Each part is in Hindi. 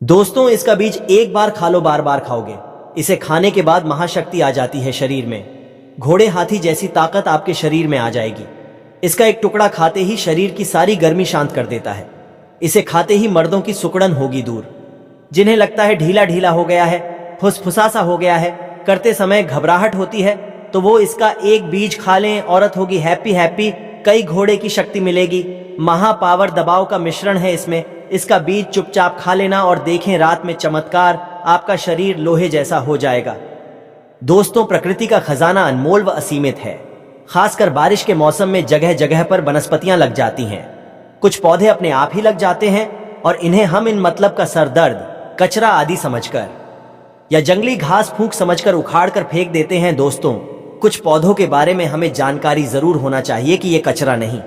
दोस्तों, इसका बीज एक बार खा लो बार बार खाओगे। इसे खाने के बाद महाशक्ति आ जाती है शरीर में। घोड़े हाथी जैसी ताकत आपके शरीर में आ जाएगी। इसका एक टुकड़ा खाते ही शरीर की सारी गर्मी शांत कर देता है। इसे खाते ही मर्दों की सुकड़न होगी दूर। जिन्हें लगता है ढीला ढीला हो गया है, फुसफुसासा हो गया है, करते समय घबराहट होती है, तो वो इसका एक बीज खा लें, औरत होगी हैप्पी हैप्पी। कई घोड़े की शक्ति मिलेगी। महापावर दबाव का मिश्रण है इसमें। इसका बीज चुपचाप खा लेना और देखें रात में चमत्कार। आपका शरीर लोहे जैसा हो जाएगा। दोस्तों, प्रकृति का खजाना अनमोल व असीमित है। खासकर बारिश के मौसम में जगह जगह पर वनस्पतियां लग जाती हैं। कुछ पौधे अपने आप ही लग जाते हैं और इन्हें हम इन मतलब का सरदर्द, कचरा आदि समझकर या जंगली घास फूंक समझकर उखाड़ कर फेंक देते हैं। दोस्तों, कुछ पौधों के बारे में हमें जानकारी जरूर होना चाहिए कि ये कचरा नहीं,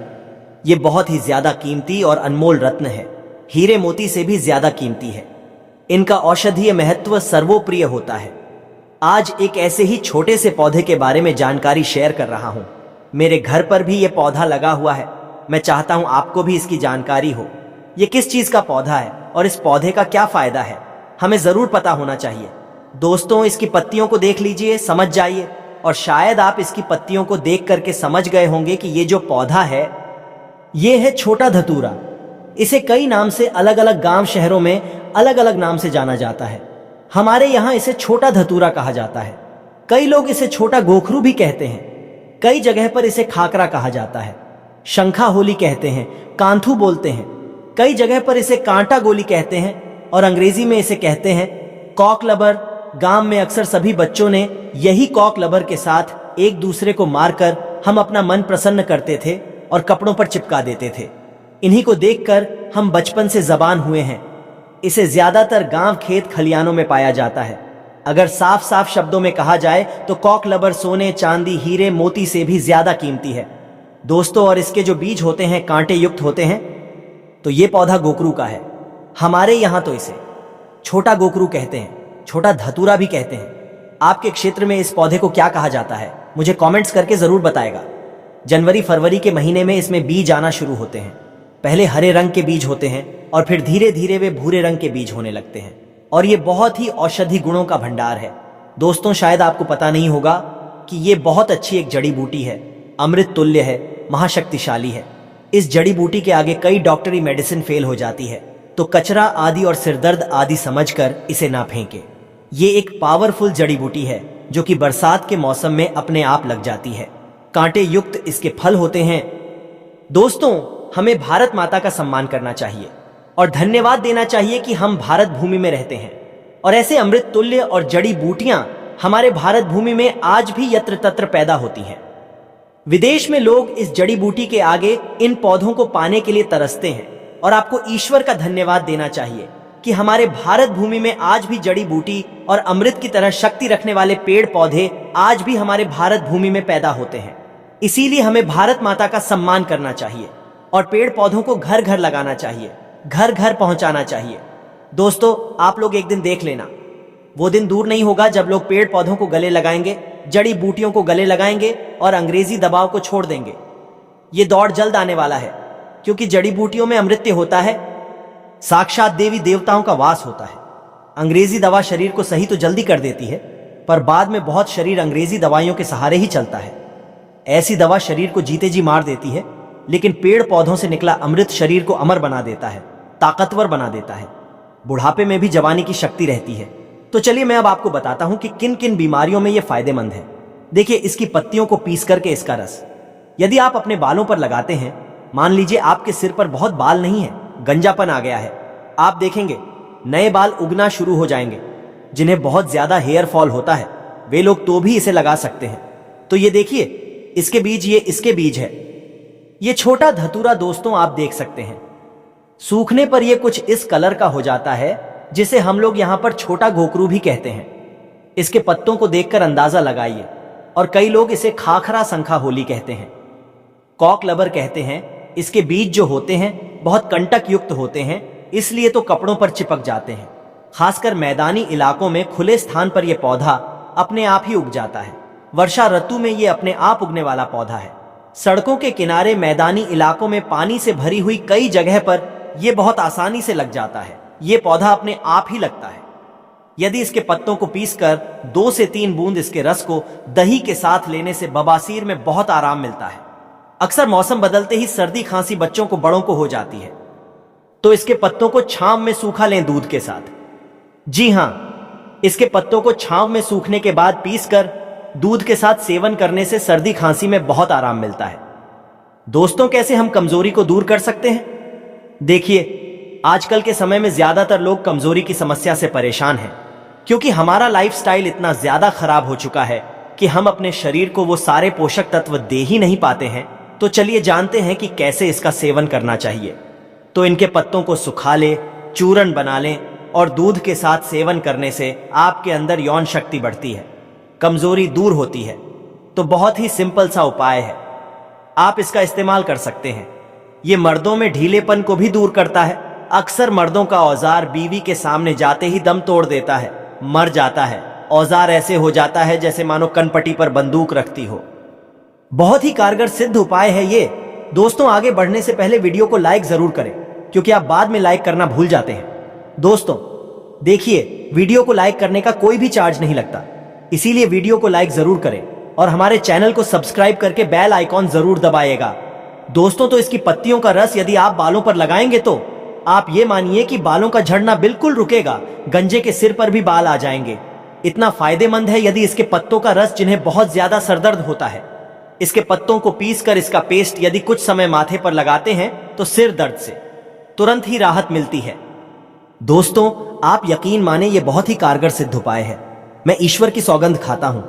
ये बहुत ही ज्यादा कीमती और अनमोल रत्न है। हीरे मोती से भी ज्यादा कीमती है। इनका औषधीय महत्व सर्वोप्रिय होता है। आज एक ऐसे ही छोटे से पौधे के बारे में जानकारी शेयर कर रहा हूं। मेरे घर पर भी ये पौधा लगा हुआ है। मैं चाहता हूं आपको भी इसकी जानकारी हो। ये किस चीज का पौधा है और इस पौधे का क्या फायदा है, हमें जरूर पता होना चाहिए। दोस्तों, इसकी पत्तियों को देख लीजिए, समझ जाइए। और शायद आप इसकी पत्तियों को देख करके समझ गए होंगे कि ये जो पौधा है, ये है छोटा धतूरा। इसे कई नाम से अलग अलग गांव शहरों में अलग अलग नाम से जाना जाता है। हमारे यहां इसे छोटा धतूरा कहा जाता है। कई लोग इसे छोटा गोखरू भी कहते हैं। कई जगह पर इसे खाकरा कहा जाता है, शंखा होली कहते हैं, कांथू बोलते हैं। कई जगह पर इसे कांटा गोली कहते हैं और अंग्रेजी में इसे कहते हैं कॉक लबर। गांव में अक्सर सभी बच्चों ने यही कॉक लबर के साथ एक दूसरे को मारकर हम अपना मन प्रसन्न करते थे और कपड़ों पर चिपका देते थे। इन्हीं को देखकर हम बचपन से जबान हुए हैं। इसे ज्यादातर गांव खेत खलियानों में पाया जाता है। अगर साफ साफ शब्दों में कहा जाए तो कॉक लबर सोने, चांदी, हीरे, मोती से भी ज्यादा कीमती है। दोस्तों, और इसके जो बीज होते हैं कांटे युक्त होते हैं। तो ये पौधा गोकरू का है। हमारे यहां तो इसे छोटा गोकरू कहते हैं, छोटा धतूरा भी कहते हैं। आपके क्षेत्र में इस पौधे को क्या कहा जाता है, मुझे कमेंट्स करके जरूर बताएगा। जनवरी फरवरी के महीने में इसमें बीज आना शुरू होते हैं। पहले हरे रंग के बीज होते हैं और फिर धीरे धीरे वे भूरे रंग के बीज होने लगते हैं। और ये बहुत ही औषधि गुणों का भंडार है। दोस्तों, शायद आपको पता नहीं होगा कि ये बहुत अच्छी एक जड़ी बूटी है, अमृत तुल्य है, महाशक्तिशाली है। इस जड़ी बूटी के आगे कई डॉक्टरी मेडिसिन फेल हो जाती है। तो कचरा आदि और सिरदर्द आदि समझकर इसे ना फेंके। ये एक पावरफुल जड़ी बूटी है जो कि बरसात के मौसम में अपने आप लग जाती है। कांटे युक्त इसके फल होते हैं। दोस्तों, हमें भारत माता का सम्मान करना चाहिए और धन्यवाद देना चाहिए कि हम भारत भूमि में रहते हैं। और ऐसे अमृत तुल्य और जड़ी बूटियां हमारे भारत भूमि में आज भी यत्र तत्र पैदा होती हैं। विदेश में लोग इस जड़ी बूटी के आगे इन पौधों को पाने के लिए तरसते हैं। और आपको ईश्वर का धन्यवाद देना चाहिए कि हमारे भारत भूमि में आज भी जड़ी बूटी और अमृत की तरह शक्ति रखने वाले पेड़ पौधे आज भी हमारे भारत भूमि में पैदा होते हैं। इसीलिए हमें भारत माता का सम्मान करना चाहिए और पेड़ पौधों को घर घर लगाना चाहिए, घर घर पहुंचाना चाहिए। दोस्तों, आप लोग एक दिन देख लेना, वो दिन दूर नहीं होगा जब लोग पेड़ पौधों को गले लगाएंगे, जड़ी बूटियों को गले लगाएंगे और अंग्रेजी दबाव को छोड़ देंगे। ये दौड़ जल्द आने वाला है, क्योंकि जड़ी बूटियों में अमृत होता है, साक्षात देवी देवताओं का वास होता है। अंग्रेजी दवा शरीर को सही तो जल्दी कर देती है, पर बाद में बहुत शरीर अंग्रेजी दवाइयों के सहारे ही चलता है। ऐसी दवा शरीर को जीते जी मार देती है, लेकिन पेड़ पौधों से निकला अमृत शरीर को अमर बना देता है, ताकतवर बना देता है। बुढ़ापे में भी जवानी की शक्ति रहती है। तो चलिए मैं अब आपको बताता हूं कि किन किन बीमारियों में यह फायदेमंद है। देखिए, इसकी पत्तियों को पीस करके इसका रस यदि आप अपने बालों पर लगाते हैं, मान लीजिए आपके सिर पर बहुत बाल नहीं है, गंजापन आ गया है, आप देखेंगे नए बाल उगना शुरू हो जाएंगे। जिन्हें बहुत ज्यादा हेयर फॉल होता है वे लोग तो भी इसे लगा सकते हैं। तो ये देखिए, इसके बीज, ये इसके बीज है। ये छोटा धतूरा दोस्तों आप देख सकते हैं। सूखने पर यह कुछ इस कलर का हो जाता है, जिसे हम लोग यहां पर छोटा गोकरू भी कहते हैं। इसके पत्तों को देखकर अंदाजा लगाइए। और कई लोग इसे खाखरा शंखा होली कहते हैं, कॉक लबर कहते हैं। इसके बीज जो होते हैं बहुत कंटक युक्त होते हैं, इसलिए तो कपड़ों पर चिपक जाते हैं। खासकर मैदानी इलाकों में खुले स्थान पर यह पौधा अपने आप ही उग जाता है। वर्षा ऋतु में यह अपने आप उगने वाला पौधा है। सड़कों के किनारे, मैदानी इलाकों में पानी से भरी हुई कई जगह पर यह बहुत आसानी से लग जाता है। ये पौधा अपने आप ही लगता है। यदि इसके पत्तों को पीसकर 2 से 3 बूंद इसके रस को दही के साथ लेने से बवासीर में बहुत आराम मिलता है। अक्सर मौसम बदलते ही सर्दी खांसी बच्चों को बड़ों को हो जाती है, तो इसके पत्तों को छांव में सूखा लें दूध के साथ। जी हां, इसके पत्तों को छांव में सूखने के बाद पीसकर दूध के साथ सेवन करने से सर्दी खांसी में बहुत आराम मिलता है। दोस्तों, कैसे हम कमजोरी को दूर कर सकते हैं? देखिए, आजकल के समय में ज्यादातर लोग कमजोरी की समस्या से परेशान हैं, क्योंकि हमारा लाइफस्टाइल इतना ज्यादा खराब हो चुका है कि हम अपने शरीर को वो सारे पोषक तत्व दे ही नहीं पाते हैं। तो चलिए जानते हैं कि कैसे इसका सेवन करना चाहिए। तो इनके पत्तों को सुखा ले, चूर्ण बना लें और दूध के साथ सेवन करने से आपके अंदर यौन शक्ति बढ़ती है, कमजोरी दूर होती है। तो बहुत ही सिंपल सा उपाय है, आप इसका इस्तेमाल कर सकते हैं। ये मर्दों में ढीलेपन को भी दूर करता है। अक्सर मर्दों का औजार बीवी के सामने जाते ही दम तोड़ देता है, मर जाता है। औजार ऐसे हो जाता है जैसे मानो कनपटी पर बंदूक रखती हो। बहुत ही कारगर सिद्ध उपाय है ये। दोस्तों, आगे बढ़ने से पहले वीडियो को लाइक जरूर करें, क्योंकि आप बाद में लाइक करना भूल जाते हैं। दोस्तों देखिए, वीडियो को लाइक करने का कोई भी चार्ज नहीं लगता, इसीलिए वीडियो को लाइक जरूर करें और हमारे चैनल को सब्सक्राइब करके बेल आइकॉन जरूर दबाइएगा। दोस्तों, तो इसकी पत्तियों का रस यदि आप बालों पर लगाएंगे तो आप ये मानिए कि बालों का झड़ना बिल्कुल रुकेगा, गंजे के सिर पर भी बाल आ जाएंगे। इतना फायदेमंद है। यदि इसके पत्तों का रस, जिन्हें बहुत ज्यादा सरदर्द होता है, इसके पत्तों को पीसकर इसका पेस्ट यदि कुछ समय माथे पर लगाते हैं तो सिर दर्द से तुरंत ही राहत मिलती है। दोस्तों, आप यकीन माने ये बहुत ही कारगर सिद्ध उपाय है। मैं ईश्वर की सौगंध खाता हूं,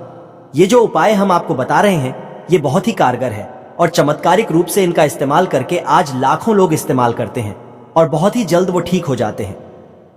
ये जो उपाय हम आपको बता रहे हैं ये बहुत ही कारगर है और चमत्कारिक रूप से इनका इस्तेमाल करके आज लाखों लोग इस्तेमाल करते हैं और बहुत ही जल्द वो ठीक हो जाते हैं।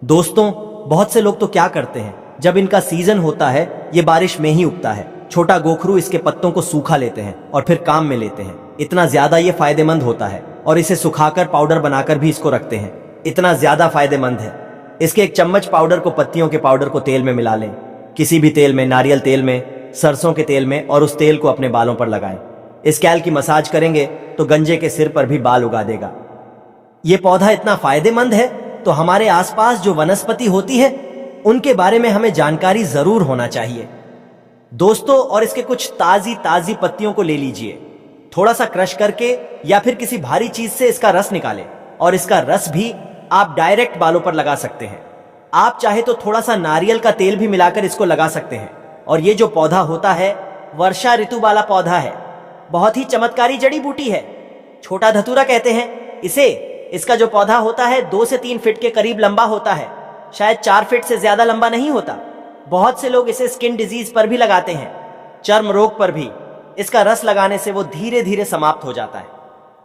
दोस्तों, बहुत से लोग तो क्या करते हैं, जब इनका सीजन होता है, ये बारिश में ही उगता है, छोटा गोखरू इसके पत्तों को सूखा लेते हैं और फिर काम में लेते हैं। इतना ज्यादा ये फायदेमंद होता है और इसे सुखाकर पाउडर बनाकर भी इसको रखते हैं। इतना ज्यादा फायदेमंद है। इसके 1 चम्मच पाउडर को, पत्तियों के पाउडर को तेल में मिला लें, किसी भी तेल में, नारियल तेल में, सरसों के तेल में, और उस तेल को अपने बालों पर लगाएं। इस कैल की मसाज करेंगे तो गंजे के सिर पर भी बाल उगा देगा। ये पौधा इतना फायदेमंद है तो हमारे आसपास जो वनस्पति होती है उनके बारे में हमें जानकारी जरूर होना चाहिए। दोस्तों, और इसके कुछ ताजी ताजी पत्तियों को ले लीजिए, थोड़ा सा क्रश करके या फिर किसी भारी चीज से इसका रस निकालें और इसका रस भी आप डायरेक्ट बालों पर लगा सकते हैं। आप चाहे तो थोड़ा सा नारियल का तेल भी मिलाकर इसको लगा सकते हैं। और ये जो पौधा होता है वर्षा ऋतु वाला पौधा है, बहुत ही चमत्कारी जड़ी बूटी है, छोटा धतूरा कहते हैं इसे। इसका जो पौधा होता है 2 से 3 फीट के करीब लंबा होता है, शायद 4 फीट से ज्यादा लंबा नहीं होता। बहुत से लोग इसे स्किन डिजीज पर भी लगाते हैं, चर्म रोग पर भी। इसका रस लगाने से वो धीरे धीरे समाप्त हो जाता है,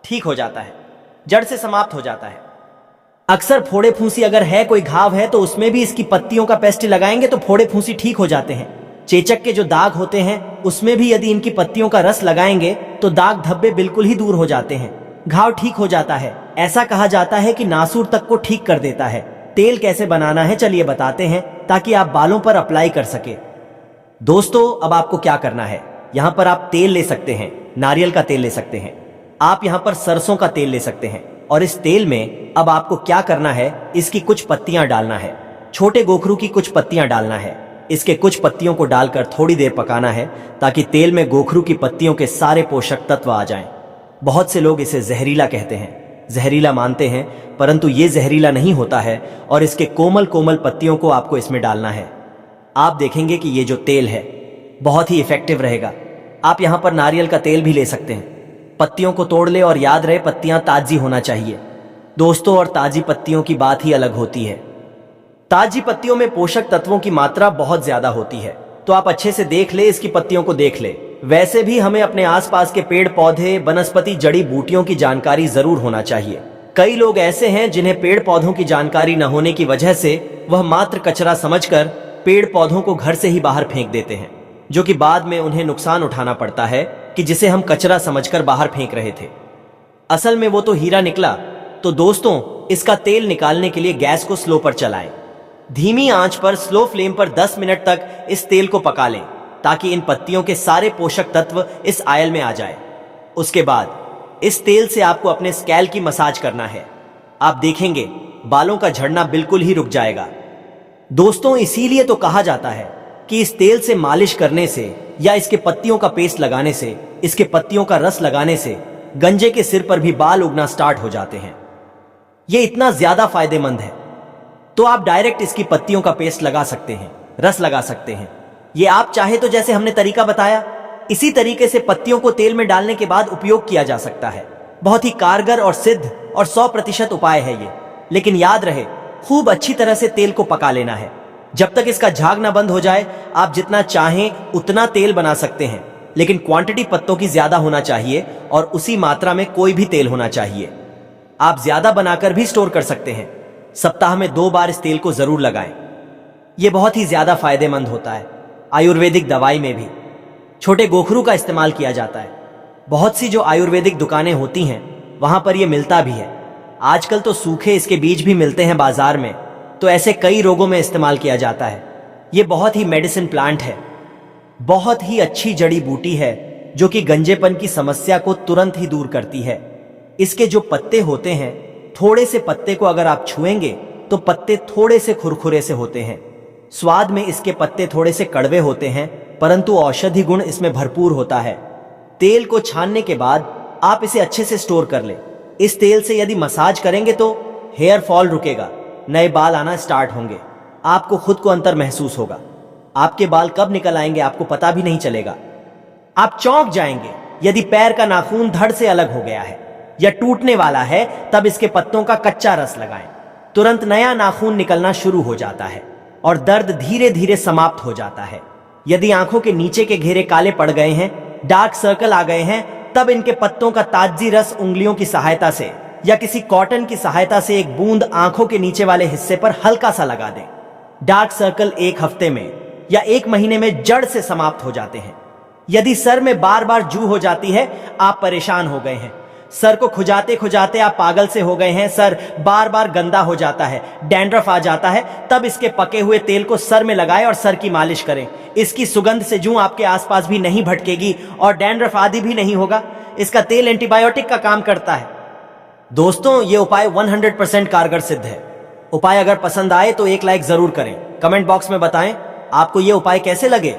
ठीक हो जाता है, जड़ से समाप्त हो जाता है। अक्सर फोड़े फूंसी अगर है, कोई घाव है, तो उसमें भी इसकी पत्तियों का पेस्ट लगाएंगे तो फोड़े फूंसी ठीक हो जाते हैं। चेचक के जो दाग होते हैं उसमें भी यदि इनकी पत्तियों का रस लगाएंगे तो दाग धब्बे बिल्कुल ही दूर हो जाते हैं, घाव ठीक हो जाता है। ऐसा कहा जाता है कि नासूर तक को ठीक कर देता है। तेल कैसे बनाना है चलिए बताते हैं, ताकि आप बालों पर अप्लाई कर सके। दोस्तों, अब आपको क्या करना है, यहाँ पर आप तेल ले सकते हैं, नारियल का तेल ले सकते हैं, आप यहाँ पर सरसों का तेल ले सकते हैं। और इस तेल में अब आपको क्या करना है, इसकी कुछ पत्तियां डालना है, छोटे गोखरू की कुछ पत्तियां डालना है। इसके कुछ पत्तियों को डालकर थोड़ी देर पकाना है, ताकि तेल में गोखरू की पत्तियों के सारे पोषक तत्व आ जाएं। बहुत से लोग इसे जहरीला कहते हैं, जहरीला मानते हैं, परंतु ये जहरीला नहीं होता है। और इसके कोमल कोमल पत्तियों को आपको इसमें डालना है। आप देखेंगे कि ये जो तेल है बहुत ही इफेक्टिव रहेगा। आप यहाँ पर नारियल का तेल भी ले सकते हैं। पत्तियों को तोड़ ले और याद रहे पत्तियां ताजी होना चाहिए दोस्तों, और ताजी पत्तियों की बात ही अलग होती है। ताजी पत्तियों में पोषक तत्वों की मात्रा बहुत ज्यादा होती है, तो आप अच्छे से देख ले, इसकी पत्तियों को देख ले। वैसे भी हमें अपने आसपास के पेड़ पौधे, वनस्पति, जड़ी बूटियों की जानकारी जरूर होना चाहिए। कई लोग ऐसे हैं जिन्हें पेड़ पौधों की जानकारी न होने की वजह से वह मात्र कचरा समझकर पेड़ पौधों को घर से ही बाहर फेंक देते हैं, जो कि बाद में उन्हें नुकसान उठाना पड़ता है कि जिसे हम कचरा समझकर बाहर फेंक रहे थे, असल में वो तो हीरा निकला। तो दोस्तों, इसका तेल निकालने के लिए गैस को स्लो पर चलाएं। धीमी आंच पर स्लो फ्लेम पर 10 मिनट तक इस तेल को पका लें, ताकि इन पत्तियों के सारे पोषक तत्व इस आयल में आ जाए। उसके बाद इस तेल से आपको अपने स्कैल्प की मसाज करना है। आप देखेंगे बालों का झड़ना बिल्कुल ही रुक जाएगा। दोस्तों, इसीलिए तो कहा जाता है कि इस तेल से मालिश करने से या इसके पत्तियों का पेस्ट लगाने से, इसके पत्तियों का रस लगाने से गंजे के सिर पर भी बाल उगना स्टार्ट हो जाते हैं। ये इतना ज्यादा फायदेमंद है तो आप डायरेक्ट इसकी पत्तियों का पेस्ट लगा सकते हैं, रस लगा सकते हैं। ये आप चाहे तो जैसे हमने तरीका बताया इसी तरीके से पत्तियों को तेल में डालने के बाद उपयोग किया जा सकता है। बहुत ही कारगर और सिद्ध और 100% उपाय है ये। लेकिन याद रहे, खूब अच्छी तरह से तेल को पका लेना है। जब तक इसका झाग ना बंद हो जाए आप जितना चाहें उतना तेल बना सकते हैं, लेकिन क्वांटिटी पत्तों की ज्यादा होना चाहिए और उसी मात्रा में कोई भी तेल होना चाहिए। आप ज्यादा बनाकर भी स्टोर कर सकते हैं। सप्ताह में 2 बार इस तेल को जरूर लगाएं। यह बहुत ही ज्यादा फायदेमंद होता है। आयुर्वेदिक दवाई में भी छोटे गोखरू का इस्तेमाल किया जाता है। बहुत सी जो आयुर्वेदिक दुकानें होती हैं वहां पर यह मिलता भी है। आजकल तो सूखे इसके बीज भी मिलते हैं बाजार में, तो ऐसे कई रोगों में इस्तेमाल किया जाता है। यह बहुत ही मेडिसिन प्लांट है, बहुत ही अच्छी जड़ी बूटी है जो कि गंजेपन की समस्या को तुरंत ही दूर करती है। इसके जो पत्ते होते हैं, थोड़े से पत्ते को अगर आप छुएंगे तो पत्ते थोड़े से खुरखुरे से होते हैं। स्वाद में इसके पत्ते थोड़े से कड़वे होते हैं, परंतु औषधि गुण इसमें भरपूर होता है। तेल को छानने के बाद आप इसे अच्छे से स्टोर कर लें। इस तेल से यदि मसाज करेंगे तो हेयर फॉल रुकेगा, नए बाल आना स्टार्ट होंगे। आपको खुद को अंतर महसूस होगा। आपके बाल कब निकल आएंगे आपको पता भी नहीं चलेगा। आप चौंक जाएंगे यदि पैर का नाखून धड़ से अलग हो गया है या टूटने वाला है, तब इसके पत्तों का कच्चा रस लगाएं। तुरंत नया नाखून निकलना शुरू हो जाता है और दर्द धीरे धीरे समाप्त हो जाता है। यदि आंखों के नीचे के घेरे काले पड़ गए हैं, डार्क सर्कल आ गए हैं, तब इनके पत्तों का ताजी रस उंगलियों की सहायता से या किसी कॉटन की सहायता से एक बूंद आंखों के नीचे वाले हिस्से पर हल्का सा लगा दें। डार्क सर्कल 1 हफ्ते में या 1 महीने में जड़ से समाप्त हो जाते हैं। यदि सर में बार बार जू हो जाती है, आप परेशान हो गए हैं। सर को खुजाते खुजाते आप पागल से हो गए हैं, सर बार बार गंदा हो जाता है, डैंड्रफ आ जाता है, तब इसके पके हुए तेल को सर में लगाएं और सर की मालिश करें। इसकी सुगंध से जूं आपके आसपास भी नहीं भटकेगी और डैंड्रफ आदि भी नहीं होगा। इसका तेल एंटीबायोटिक का काम करता है। दोस्तों, ये उपाय 100% कारगर सिद्ध है। उपाय अगर पसंद आए तो एक लाइक जरूर करें। कमेंट बॉक्स में बताएं आपको ये उपाय कैसे लगे।